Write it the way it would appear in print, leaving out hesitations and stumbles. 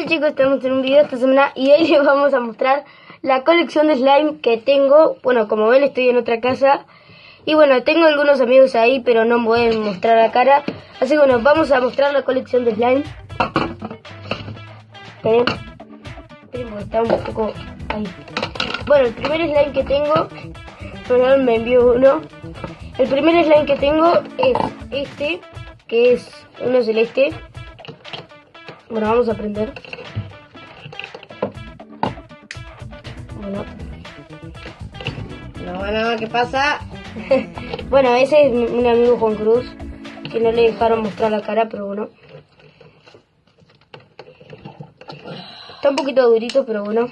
Hola chicos, estamos en un video esta semana y hoy les vamos a mostrar la colección de slime que tengo. Bueno, como ven estoy en otra casa y bueno, tengo algunos amigos ahí pero no pueden mostrar la cara. Así que bueno, vamos a mostrar la colección de slime. Esperen porque está un poco ahí. Bueno, el primer slime que tengo, perdón, me envió uno. El primer slime que tengo es este, que es uno celeste. Bueno, vamos a prender. Bueno, ¿qué pasa? Bueno, ese es mi amigo Juan Cruz, que no le dejaron mostrar la cara, pero bueno. Está un poquito durito, pero bueno.